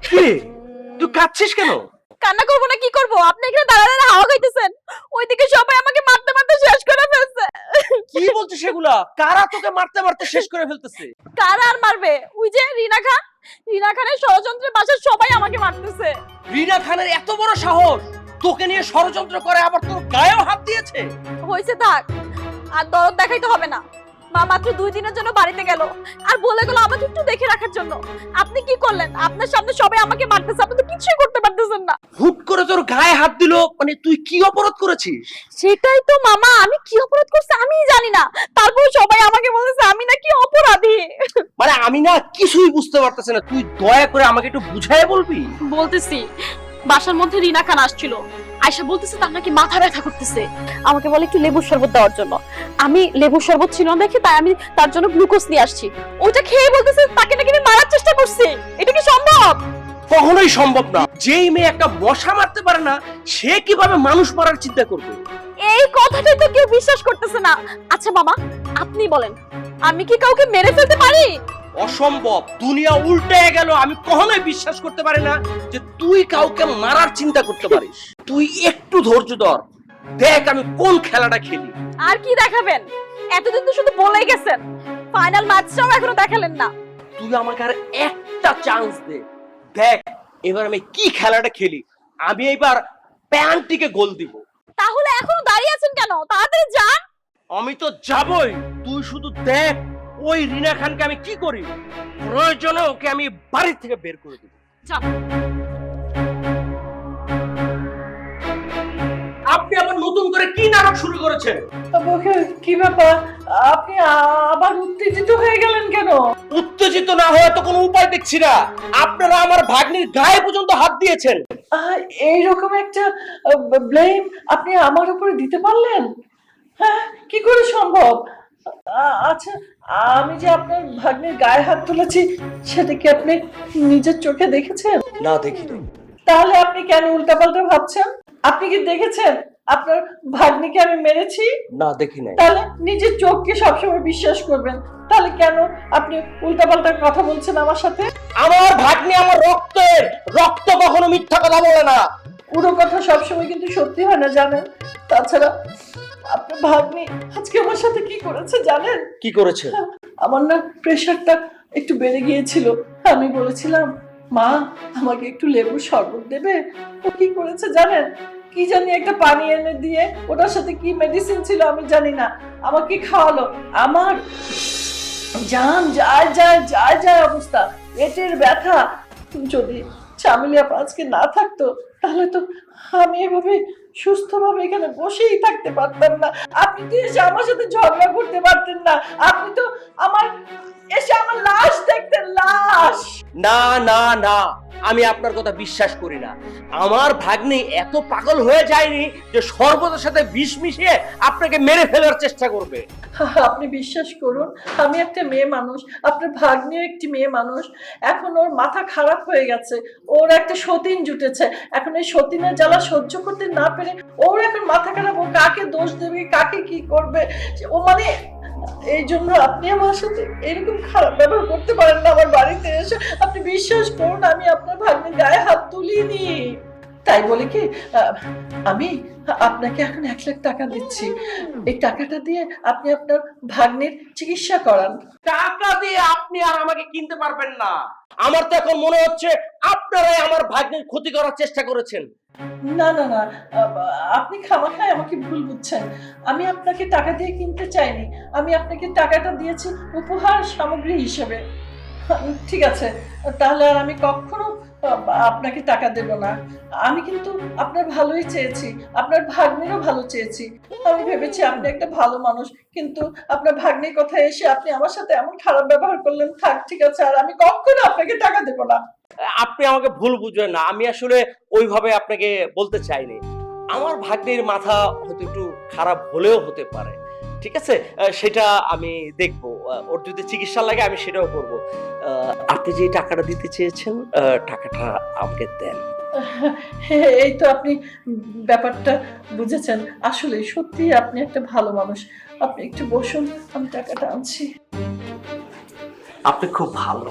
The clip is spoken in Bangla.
কি তুই কাঁদছিস কেন? কান্না করবো না কি করবো? আপনি এখানে দাঁড়ায় হাওয়া খাইতেছেন, ওইদিকে সবাই আমাকে মারতে মারতে শেষ করে ফেলছে। কি বলছিস সেগুলা? কারা তোকে মারতে মারতে শেষ করে ফেলতেছে? কারা আর মারবে? ওই যে রিনা খান, রিনা খানের ষড়যন্ত্রের বাসায় সবাই আমাকে মারতেছে। রিনা খানের এত বড় সাহস তোকে নিয়ে ষড়যন্ত্র করে, আবার তোর গায়েও হাত দিয়েছে। হইছে থাক, আর দরদ দেখাইতে হবে না। মা মাত্র 2 দিনের জন্য বাড়িতে গেল আর বলে গেল আমাকে একটু দেখে রাখার জন্য। আপনি কি করলেন? আপনার সামনে সবাই আমাকে মারতেছে, আপনি তো কিছুই করতে পারতেছেন না। হুট করে তোর গায়ে হাত দিল, মানে তুই কি অপরাধ করেছিস? সেটাই তো মামা, আমি কি অপরাধ করছি আমিই জানি না, তারপর সবাই আমাকে বলতেছে আমি নাকি অপরাধী। মানে আমি না কিছুই বুঝতে পারতেছি না, তুই দয়া করে আমাকে একটু বুঝায় বলবি? বলতেছি, বাসার মধ্যে রিনা খান আসছিল, আয়শা বলতেছে তার নাকি মাথা ব্যথা করতেছে, আমাকে বলে একটু লেবুর শরবত দেওয়ার জন্য। আমি লেবুর শরবত ছিল না দেখে তাই আমি তার জন্য গ্লুকোজ নিয়ে আসছি। ওইটা খেয়ে বলতেছে তাকে নাকি আমি মারার চেষ্টা করছি। এটা কি সম্ভব? কখনোই সম্ভব না। যেই মেয়ে একটা মশা মারতে পারে না, সে কিভাবে মানুষ মারার চিন্তা করবে? এই কথাটাই তো কেউ বিশ্বাস করতেছে না। আচ্ছা মামা, আপনি বলেন, আমি কি কাউকে মেরে ফেলতে পারি? অসম্ভব, দুনিয়া উল্টে গেল। আমি কখনোই বিশ্বাস করতে পারি না যে তুই কাউকে মারার চিন্তা করতে পারিস। তুই একটু ধৈর্য ধর, দেখ আমি কোন খেলাটা খেলি। আর কি দেখাবেন? এতদিন তো শুধু বলেই গেছেন, ফাইনাল ম্যাচটাও এখনো দেখালেন না। তুই আমাকে আর একটা চান্স দে, দেখ এবার আমি কি খেলাটা খেলি। আমি এবার প্যান্টিকে গোল দিব। তাহলে এখনো দাঁড়িয়ে আছেন কেন? তাড়াতাড়ি যান। আমি তো যাবই, তুই শুধু দেখ ওই রিনা খানকে আমি কি করি। প্রয়োজনে ওকে আমি বাড়ি থেকে বের করে দেব। যান। আপনি আবার নতুন করে কি নাটক শুরু করেছেন? কি ব্যাপার, আপনি আবার উত্তেজিত হয়ে গেলেন কেন? উত্তেজিত না হয়ে তো কোনো উপায় দেখছি না। আপনারা আমার ভাগ্নির গায়ে পর্যন্ত হাত দিয়েছেন। এইরকম একটা ব্লেম আপনি আমার উপরে দিতে পারলেন? হ্যাঁ, কি করে সম্ভব? আচ্ছা, আমি যে আপনার ভাগ্নের গায়ে হাত তুলেছি সেটা কি আপনি নিজের চোখে দেখেছেন? না, দেখিনি। তাহলে আপনি কেন উল্টাপাল্টা ভাবছেন? আপনি কি দেখেছেন আপনার ভাগ্নিকে আমি মেরেছি? না, দেখি নাই। তাহলে নিজের চোখকে সবসময় বিশ্বাস করবেন। তাহলে কেন আপনি উল্টাপাল্টা কথা বলছেন আমার সাথে? আমার ভাগ্নি আমার রক্তের, রক্ত কখনো মিথ্যা কথা বলে না। পুরো কথা সবসময় কিন্তু সত্যি হয় না, জানেন? তাছাড়া আপনার ভাগ্নি আজকে আমার সাথে কি করেছে জানেন? কি করেছে? আমার না প্রেশারটা একটু বেড়ে গিয়েছিল। আমি বলেছিলাম মা আমাকে একটু লেবুর শরবত দেবে। ও কি করেছে জানেন? কি জানি একটা পানি এনে দিয়ে ওটার সাথে কি মেডিসিন ছিল আমি জানি না, আমাকে খাওয়ালো। আমার জান যায় যায় যায় যায় অবস্থা, পেটের ব্যথা। যদি চামেলি আপা আজকে না থাকতো তাহলে তো আমি এভাবে সুস্থভাবে এখানে বসেই থাকতে পারতাম না। আপনি তো এসে আমার সাথে ঝগড়া করতে পারতেন না। আপনি তো আমার এসে আমার লাশ দেখতেন, লাশ। না না না, আমি আপনার কথা বিশ্বাস করি না। আমার ভাগ্নি এত পাগল হয়ে যায়নি যে শরবতের সাথে বিষ মিশিয়ে আপনাকে মেরে ফেলার চেষ্টা করবে। আপনি বিশ্বাস করুন, আমি একটা মেয়ে মানুষ, আপনার ভাগ্নিও একটি মেয়ে মানুষ। এখন ওর মাথা খারাপ হয়ে গেছে, ওর একটা সতীন জুটেছে। এখন এই সতীনের জ্বালা সহ্য করতে না পেরে ওর এখন মাথা খারাপ। ও কাকে দোষ দেবে, কাকে কি করবে, ও মানে এই জন্য আপনি আমার সাথে এরকম খারাপ ব্যবহার করতে পারেন না আমার বাড়িতে এসে। আপনি বিশ্বাস করুন আমি আপনার ভাগ্নির গায়ে হাত তুলিনি। তাই বলে কি আমি আপনাকে এখন 1,00,000 টাকা দিচ্ছি। এই টাকাটা দিয়ে আপনি আপনার ভাগ্নের চিকিৎসা করান। টাকা দিয়ে আপনি আর আমাকে কিনতে পারবেন না। আমার তো এখন মনে হচ্ছে আপনারাই আমার ভাগ্নের ক্ষতি করার চেষ্টা করেছেন। না না না, আপনি খামাখায় আমাকে ভুল বুঝছেন। আমি আপনাকে টাকা দিয়ে কিনতে চাইনি, আমি আপনাকে টাকাটা দিয়েছি উপহার সামগ্রী হিসেবে। ঠিক আছে, তাহলে আর আমি কখনো আপনাকে টাকা দেব না। আমি কিন্তু আপনার ভালোই চেয়েছি, আপনার ভাগ্নেরও ভালো চেয়েছি। আমি ভেবেছি আপনি একটা ভালো মানুষ, কিন্তু আপনার ভাগ্নের কথা এসে আপনি আমার সাথে এমন খারাপ ব্যবহার করলেন। থাক, ঠিক আছে, আর আমি কখনো আপনাকে টাকা দেব না। আপনি আমাকে ভুল বুঝবেন না, আমি আসলে ওইভাবে আপনাকে বলতে চাইনি। আমার ভাগ্নির মাথা হয়তো একটু খারাপ হলেও হতে পারে, ঠিক আছে, সেটা আমি দেখবো। ওর যদি চিকিৎসা লাগে আমি সেটাও করব। আপনি যে টাকাটা দিতে চেয়েছেন টাকাটা আমাকে দেন। এই তো আপনি ব্যাপারটা বুঝেছেন। আসলে সত্যি আপনি একটা ভালো মানুষ। আপনি একটু বসুন, আমি টাকাটা আনছি। আপনি খুব ভালো।